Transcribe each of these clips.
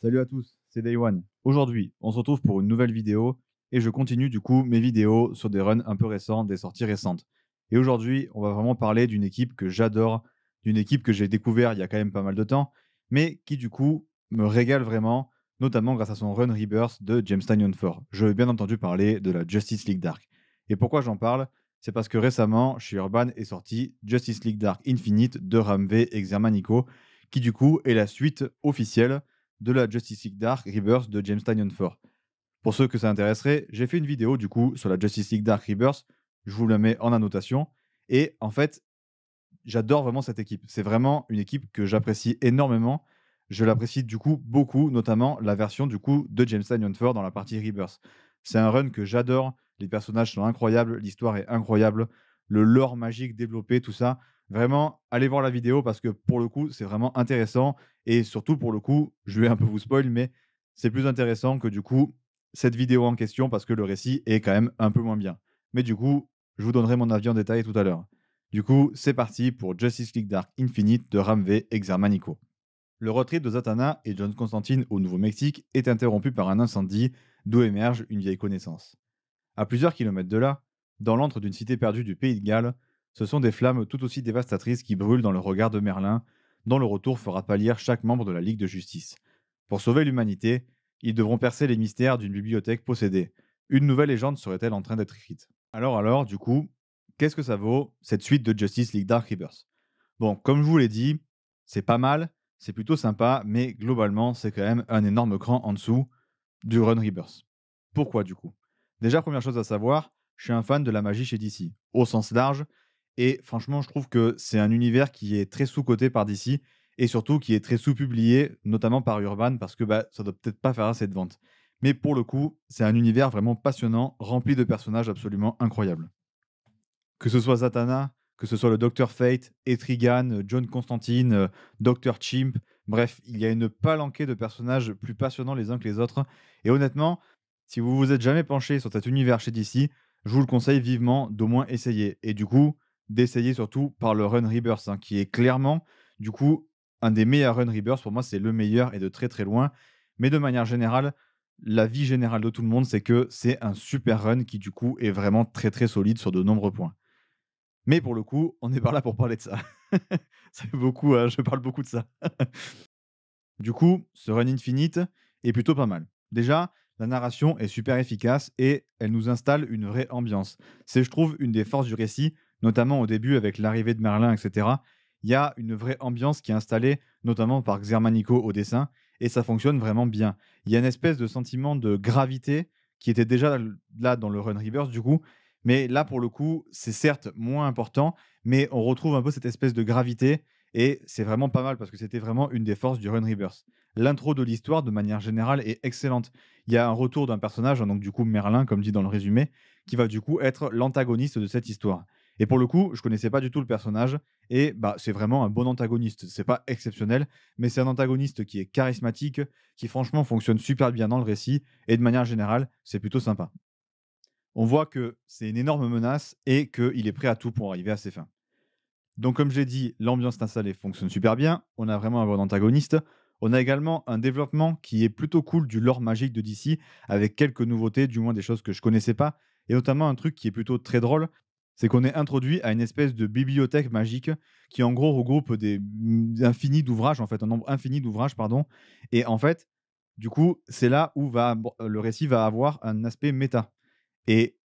Salut à tous, c'est Day One. Aujourd'hui, on se retrouve pour une nouvelle vidéo et je continue du coup mes vidéos sur des runs un peu récents, des sorties récentes. Et aujourd'hui, on va vraiment parler d'une équipe que j'adore, d'une équipe que j'ai découvert il y a quand même pas mal de temps, mais qui du coup me régale vraiment, notamment grâce à son run Rebirth de James Tynion 4. Je veux bien entendu parler de la Justice League Dark. Et pourquoi j'en parle? C'est parce que récemment, chez Urban est sorti Justice League Dark Infinite de Ramvé et Xermanico, qui du coup est la suite officielle de la Justice League Dark Rebirth de James Tynion 4. Pour ceux que ça intéresserait, j'ai fait une vidéo du coup sur la Justice League Dark Rebirth. Je vous la mets en annotation. Et en fait, j'adore vraiment cette équipe. C'est vraiment une équipe que j'apprécie énormément. Je l'apprécie du coup beaucoup, notamment la version du coup de James Tynion 4 dans la partie Rebirth. C'est un run que j'adore. Les personnages sont incroyables, l'histoire est incroyable, le lore magique développé, tout ça. Vraiment, allez voir la vidéo parce que pour le coup, c'est vraiment intéressant. Et surtout, pour le coup, je vais un peu vous spoil, mais c'est plus intéressant que du coup cette vidéo en question parce que le récit est quand même un peu moins bien. Mais du coup, je vous donnerai mon avis en détail tout à l'heure. Du coup, c'est parti pour Justice League Dark Infinite de Ramvé et Xermanico. Le road trip de Zatanna et John Constantine au Nouveau-Mexique est interrompu par un incendie d'où émerge une vieille connaissance. À plusieurs kilomètres de là, dans l'antre d'une cité perdue du pays de Galles, ce sont des flammes tout aussi dévastatrices qui brûlent dans le regard de Merlin, dont le retour fera pâlir chaque membre de la Ligue de Justice. Pour sauver l'humanité, ils devront percer les mystères d'une bibliothèque possédée. Une nouvelle légende serait-elle en train d'être écrite? Alors, du coup, qu'est-ce que ça vaut, cette suite de Justice League Dark Rebirth? Bon, comme je vous l'ai dit, c'est pas mal, c'est plutôt sympa, mais globalement, c'est quand même un énorme cran en dessous du Run Rebirth. Pourquoi du coup? Déjà, première chose à savoir, je suis un fan de la magie chez DC, au sens large, et franchement, je trouve que c'est un univers qui est très sous-coté par DC, et surtout qui est très sous-publié, notamment par Urban, parce que bah, ça doit peut-être pas faire assez de ventes. Mais pour le coup, c'est un univers vraiment passionnant, rempli de personnages absolument incroyables. Que ce soit Zatanna, que ce soit le Docteur Fate, Etrigan, John Constantine, Dr. Chimp, bref, il y a une palanquée de personnages plus passionnants les uns que les autres. Et honnêtement, si vous vous êtes jamais penché sur cet univers chez DC, je vous le conseille vivement d'au moins essayer. Et du coup, d'essayer surtout par le Run Rebirth, hein, qui est clairement, du coup, un des meilleurs Run Rebirth. Pour moi, c'est le meilleur et de très très loin. Mais de manière générale, la vie générale de tout le monde, c'est que c'est un super run qui, du coup, est vraiment très très solide sur de nombreux points. Mais pour le coup, on n'est pas là pour parler de ça. Ça fait beaucoup, je parle beaucoup de ça. Du coup, ce Run Infinite est plutôt pas mal. Déjà, la narration est super efficace et elle nous installe une vraie ambiance. C'est, je trouve, une des forces du récit, notamment au début avec l'arrivée de Merlin, etc. Il y a une vraie ambiance qui est installée, notamment par Xermanico au dessin, et ça fonctionne vraiment bien. Il y a une espèce de sentiment de gravité qui était déjà là dans le Run Rebirth, du coup, mais là, pour le coup, c'est certes moins important, mais on retrouve un peu cette espèce de gravité et c'est vraiment pas mal parce que c'était vraiment une des forces du Run Rebirth. L'intro de l'histoire, de manière générale, est excellente. Il y a un retour d'un personnage, hein, donc du coup Merlin, comme dit dans le résumé, qui va du coup être l'antagoniste de cette histoire. Et pour le coup, je connaissais pas du tout le personnage, et bah c'est vraiment un bon antagoniste. C'est pas exceptionnel, mais c'est un antagoniste qui est charismatique, qui franchement fonctionne super bien dans le récit, et de manière générale, c'est plutôt sympa. On voit que c'est une énorme menace et qu'il est prêt à tout pour arriver à ses fins. Donc, comme j'ai dit, l'ambiance installée fonctionne super bien. On a vraiment un bon antagoniste. On a également un développement qui est plutôt cool du lore magique de DC, avec quelques nouveautés, du moins des choses que je connaissais pas. Et notamment un truc qui est plutôt très drôle, c'est qu'on est introduit à une espèce de bibliothèque magique qui en gros regroupe des infinis d'ouvrages, en fait, un nombre infini d'ouvrages, pardon. Et en fait, du coup, c'est là où le récit va avoir un aspect méta. Et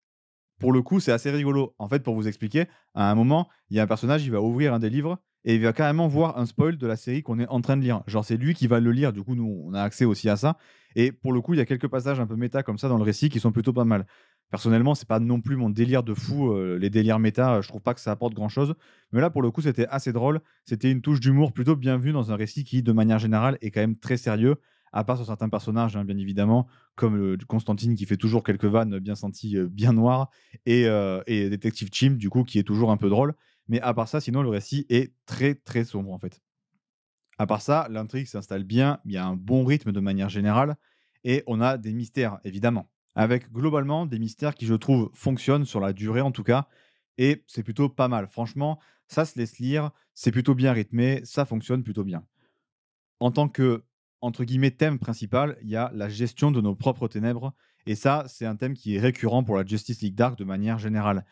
pour le coup, c'est assez rigolo. En fait, pour vous expliquer, à un moment, il y a un personnage, il va ouvrir un des livres et il va carrément voir un spoil de la série qu'on est en train de lire. Genre, c'est lui qui va le lire, du coup, nous, on a accès aussi à ça. Et pour le coup, il y a quelques passages un peu méta comme ça dans le récit qui sont plutôt pas mal. Personnellement, c'est pas non plus mon délire de fou, les délires méta, je trouve pas que ça apporte grand chose. Mais là, pour le coup, c'était assez drôle. C'était une touche d'humour plutôt bienvenue dans un récit qui, de manière générale, est quand même très sérieux, à part sur certains personnages, hein, bien évidemment, comme Constantine qui fait toujours quelques vannes bien senties, bien noires et Détective Chim, du coup, qui est toujours un peu drôle. Mais à part ça, sinon, le récit est très, très sombre, en fait. À part ça, l'intrigue s'installe bien, il y a un bon rythme de manière générale, et on a des mystères, évidemment. Avec globalement des mystères qui, je trouve, fonctionnent sur la durée, en tout cas, et c'est plutôt pas mal. Franchement, ça se laisse lire, c'est plutôt bien rythmé, ça fonctionne plutôt bien. En tant que entre guillemets, thème principal, il y a la gestion de nos propres ténèbres. Et ça, c'est un thème qui est récurrent pour la Justice League Dark de manière générale.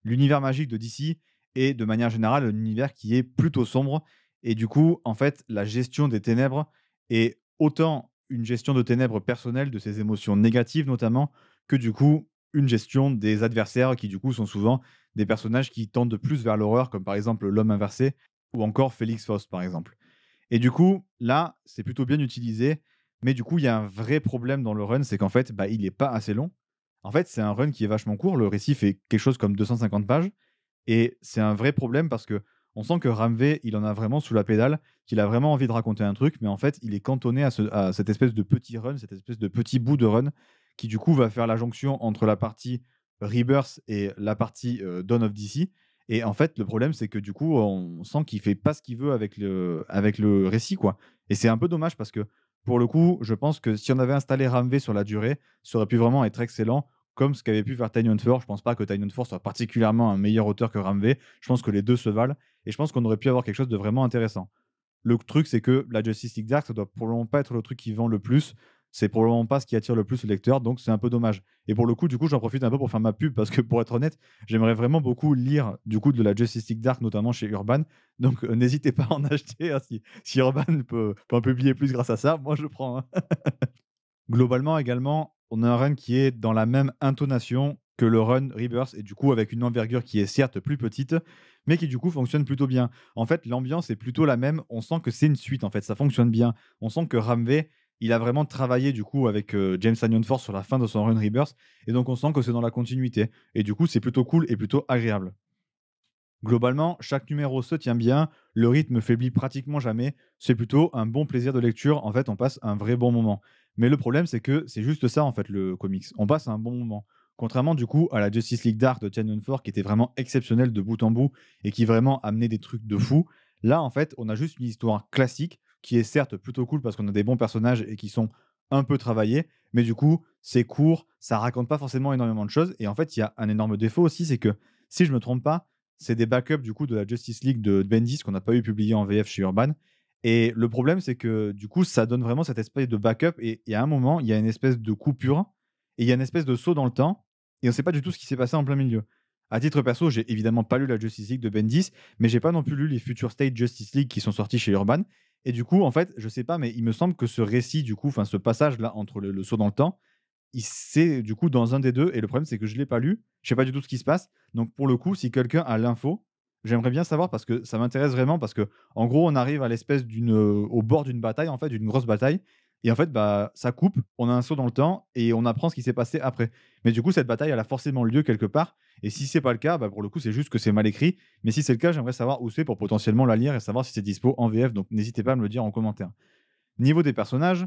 L'univers magique de DC est de manière générale un univers qui est plutôt sombre. Et du coup, en fait, la gestion des ténèbres est autant une gestion de ténèbres personnelles, de ses émotions négatives notamment, que du coup une gestion des adversaires qui du coup sont souvent des personnages qui tendent de plus vers l'horreur, comme par exemple l'homme inversé ou encore Félix Faust par exemple. Et du coup, là, c'est plutôt bien utilisé, mais du coup, il y a un vrai problème dans le run, c'est qu'en fait, bah, il est pas assez long. En fait, c'est un run qui est vachement court, le récit fait quelque chose comme 250 pages et c'est un vrai problème parce que on sent que Ramvé, il en a vraiment sous la pédale, qu'il a vraiment envie de raconter un truc, mais en fait, il est cantonné à cette espèce de petit run, cette espèce de petit bout de run qui du coup va faire la jonction entre la partie Rebirth et la partie, Dawn of DC. Et en fait, le problème, c'est que du coup, on sent qu'il fait pas ce qu'il veut avec le récit, quoi. Et c'est un peu dommage parce que, pour le coup, je pense que si on avait installé Ramvé sur la durée, ça aurait pu vraiment être excellent, comme ce qu'avait pu faire Tynion Four. Je pense pas que Tynion Four soit particulièrement un meilleur auteur que Ramvé. Je pense que les deux se valent et je pense qu'on aurait pu avoir quelque chose de vraiment intéressant. Le truc, c'est que la Justice League Dark, ça doit probablement pas être le truc qui vend le plus. C'est probablement pas ce qui attire le plus le lecteur, donc c'est un peu dommage. Et pour le coup, du coup, j'en profite un peu pour faire ma pub parce que pour être honnête, j'aimerais vraiment beaucoup lire du coup de la Justice League Dark, notamment chez Urban. Donc n'hésitez pas à en acheter hein, si Urban peut en publier plus grâce à ça. Moi, je prends, hein. Globalement également, on a un run qui est dans la même intonation que le run Rebirth et du coup avec une envergure qui est certes plus petite, mais qui du coup fonctionne plutôt bien. En fait, l'ambiance est plutôt la même, on sent que c'est une suite en fait, ça fonctionne bien. On sent que Ramvé, il a vraiment travaillé du coup avec, James Tynion Force sur la fin de son run Rebirth et donc on sent que c'est dans la continuité et du coup c'est plutôt cool et plutôt agréable. Globalement, chaque numéro se tient bien, le rythme faiblit pratiquement jamais, c'est plutôt un bon plaisir de lecture, en fait, on passe un vrai bon moment. Mais le problème, c'est que c'est juste ça, en fait, le comics. On passe un bon moment. Contrairement, du coup, à la Justice League Dark de Tynion Four, qui était vraiment exceptionnelle de bout en bout et qui vraiment amenait des trucs de fou, là, en fait, on a juste une histoire classique qui est certes plutôt cool parce qu'on a des bons personnages et qui sont un peu travaillés, mais du coup, c'est court, ça raconte pas forcément énormément de choses. Et en fait, il y a un énorme défaut aussi, c'est que si je me trompe pas, c'est des backups du coup de la Justice League de Bendis qu'on n'a pas eu publié en VF chez Urban. Et le problème, c'est que du coup, ça donne vraiment cette espèce de backup. Et à un moment, il y a une espèce de coupure et il y a une espèce de saut dans le temps. Et on ne sait pas du tout ce qui s'est passé en plein milieu. À titre perso, j'ai évidemment pas lu la Justice League de Bendis, mais j'ai pas non plus lu les Future State Justice League qui sont sortis chez Urban. Et du coup, en fait, je sais pas, mais il me semble que ce récit, du coup, enfin ce passage là entre le saut dans le temps, c'est du coup dans un des 2 et le problème c'est que je l'ai pas lu, je sais pas du tout ce qui se passe. Donc pour le coup, si quelqu'un a l'info, j'aimerais bien savoir parce que ça m'intéresse vraiment parce que en gros, on arrive à l'espèce au bord d'une bataille en fait, d'une grosse bataille et en fait, bah, ça coupe, on a un saut dans le temps et on apprend ce qui s'est passé après. Mais du coup, cette bataille, elle a forcément lieu quelque part et si c'est pas le cas, bah, pour le coup, c'est juste que c'est mal écrit. Mais si c'est le cas, j'aimerais savoir où c'est pour potentiellement la lire et savoir si c'est dispo en VF, donc n'hésitez pas à me le dire en commentaire. Niveau des personnages,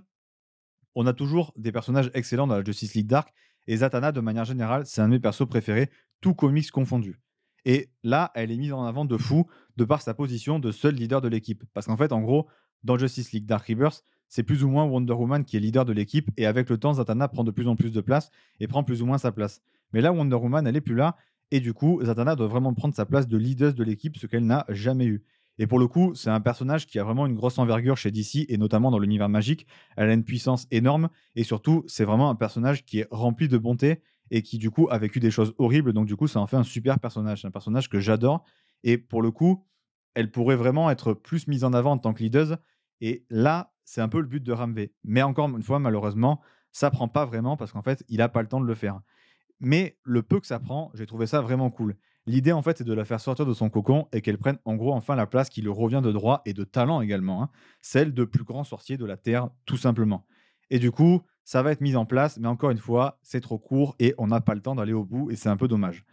on a toujours des personnages excellents dans la Justice League Dark et Zatanna, de manière générale, c'est un de mes persos préférés, tout comics confondu. Et là, elle est mise en avant de fou de par sa position de seul leader de l'équipe. Parce qu'en fait, en gros, dans Justice League Dark Rebirth, c'est plus ou moins Wonder Woman qui est leader de l'équipe et avec le temps, Zatanna prend de plus en plus de place et prend plus ou moins sa place. Mais là, Wonder Woman, elle est plus là et du coup, Zatanna doit vraiment prendre sa place de leader de l'équipe, ce qu'elle n'a jamais eu. Et pour le coup, c'est un personnage qui a vraiment une grosse envergure chez DC et notamment dans l'univers magique. Elle a une puissance énorme et surtout, c'est vraiment un personnage qui est rempli de bonté et qui, du coup, a vécu des choses horribles. Donc, du coup, ça en fait un super personnage. C'est un personnage que j'adore. Et pour le coup, elle pourrait vraiment être plus mise en avant en tant que leaduse. Et là, c'est un peu le but de Ramvé. Mais encore une fois, malheureusement, ça prend pas vraiment parce qu'en fait, il n'a pas le temps de le faire. Mais le peu que ça prend, j'ai trouvé ça vraiment cool. L'idée, en fait, c'est de la faire sortir de son cocon et qu'elle prenne, en gros, enfin la place qui lui revient de droit et de talent également, hein, celle de plus grand sorcier de la Terre, tout simplement. Et du coup, ça va être mis en place, mais encore une fois, c'est trop court et on n'a pas le temps d'aller au bout et c'est un peu dommage.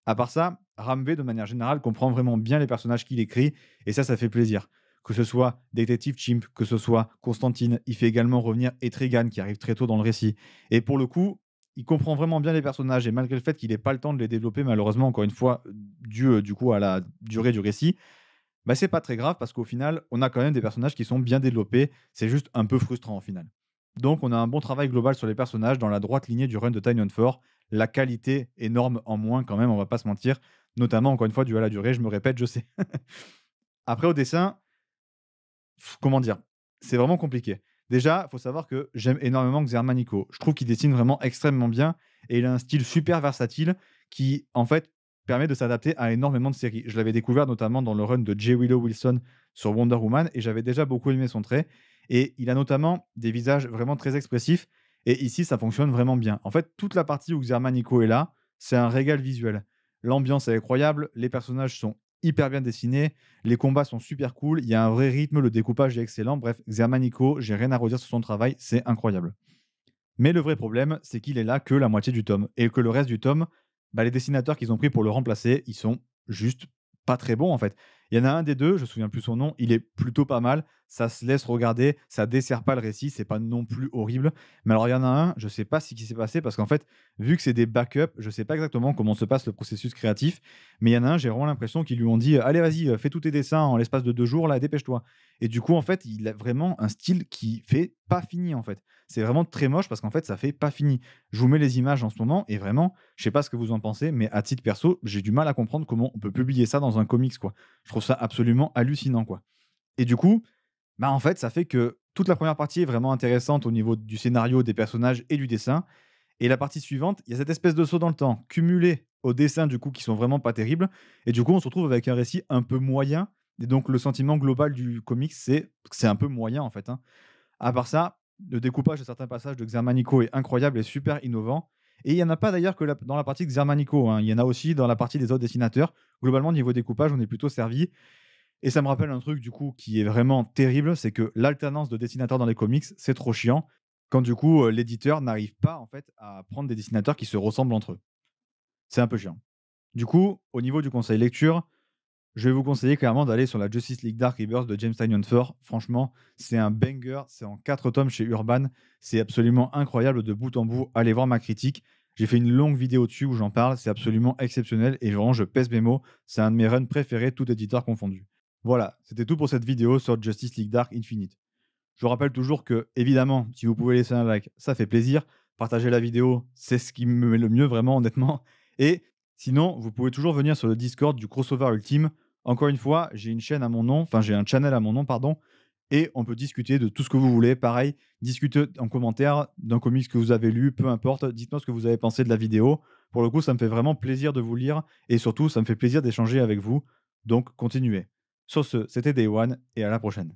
À part ça, Ramvé, de manière générale, comprend vraiment bien les personnages qu'il écrit et ça fait plaisir. Que ce soit Détective Chimp, que ce soit Constantine, il fait également revenir Etrigan qui arrive très tôt dans le récit. Et pour le coup, il comprend vraiment bien les personnages et malgré le fait qu'il n'ait pas le temps de les développer, malheureusement, encore une fois, dû du coup à la durée du récit, bah, c'est pas très grave parce qu'au final, on a quand même des personnages qui sont bien développés. C'est juste un peu frustrant au final. Donc, on a un bon travail global sur les personnages dans la droite lignée du run de Tiny on 4. La qualité énorme en moins, quand même, on va pas se mentir. Notamment, encore une fois, dû à la durée. Je me répète, je sais. Après, au dessin, comment dire? C'est vraiment compliqué. Déjà, il faut savoir que j'aime énormément Xermanico. Je trouve qu'il dessine vraiment extrêmement bien et il a un style super versatile qui, en fait, permet de s'adapter à énormément de séries. Je l'avais découvert notamment dans le run de J. Willow Wilson sur Wonder Woman et j'avais déjà beaucoup aimé son trait. Et il a notamment des visages vraiment très expressifs et ici, ça fonctionne vraiment bien. En fait, toute la partie où Xermanico est là, c'est un régal visuel. L'ambiance est incroyable, les personnages sont hyper bien dessinés, les combats sont super cool, il y a un vrai rythme, le découpage est excellent. Bref, Xermanico, j'ai rien à redire sur son travail, c'est incroyable. Mais le vrai problème, c'est qu'il est là que la moitié du tome et que le reste du tome, bah, les dessinateurs qu'ils ont pris pour le remplacer, ils sont juste pas très bons en fait. Il y en a un des 2, je me souviens plus son nom, il est plutôt pas mal, ça se laisse regarder, ça dessert pas le récit, c'est pas non plus horrible. Mais alors il y en a un, je sais pas ce qui s'est passé parce qu'en fait, vu que c'est des backups, je sais pas exactement comment se passe le processus créatif, mais il y en a un, j'ai vraiment l'impression qu'ils lui ont dit: «Allez vas-y, fais tous tes dessins en l'espace de 2 jours là, dépêche-toi». Et du coup, en fait, il a vraiment un style qui fait pas fini en fait. C'est vraiment très moche parce qu'en fait, ça fait pas fini. Je vous mets les images en ce moment et vraiment, je sais pas ce que vous en pensez, mais à titre perso, j'ai du mal à comprendre comment on peut publier ça dans un comics, quoi. Je trouve ça absolument hallucinant, quoi. Et du coup, bah, en fait, ça fait que toute la première partie est vraiment intéressante au niveau du scénario, des personnages et du dessin. Et la partie suivante, il y a cette espèce de saut dans le temps, cumulé aux dessins, du coup, qui sont vraiment pas terribles. Et du coup, on se retrouve avec un récit un peu moyen. Et donc, le sentiment global du comics, c'est que c'est un peu moyen, en fait, hein. À part ça, le découpage de certains passages de Xermanico est incroyable et super innovant. Et il y en a pas d'ailleurs que dans la partie Xermanico, hein. Il y en a aussi dans la partie des autres dessinateurs. Globalement, niveau découpage, on est plutôt servi. Et ça me rappelle un truc du coup qui est vraiment terrible, c'est que l'alternance de dessinateurs dans les comics, c'est trop chiant. Quand du coup, l'éditeur n'arrive pas en fait à prendre des dessinateurs qui se ressemblent entre eux. C'est un peu chiant. Du coup, au niveau du conseil lecture, je vais vous conseiller clairement d'aller sur la Justice League Dark Rebirth de James Tynion Fur. Franchement, c'est un banger. C'est en 4 tomes chez Urban. C'est absolument incroyable de bout en bout. Allez voir ma critique. J'ai fait une longue vidéo dessus où j'en parle. C'est absolument exceptionnel et vraiment, je pèse mes mots. C'est un de mes runs préférés, tout éditeur confondu. Voilà, c'était tout pour cette vidéo sur Justice League Dark Infinite. Je vous rappelle toujours que, évidemment, si vous pouvez laisser un like, ça fait plaisir. Partager la vidéo, c'est ce qui me met le mieux, vraiment, honnêtement. Et sinon, vous pouvez toujours venir sur le Discord du Crossover Ultime. Encore une fois, j'ai une chaîne à mon nom, enfin, j'ai un channel à mon nom, pardon. Et on peut discuter de tout ce que vous voulez. Pareil, discutez en commentaire d'un comics que vous avez lu, peu importe. Dites-moi ce que vous avez pensé de la vidéo. Pour le coup, ça me fait vraiment plaisir de vous lire. Et surtout, ça me fait plaisir d'échanger avec vous. Donc, continuez. Sur ce, c'était Day One et à la prochaine.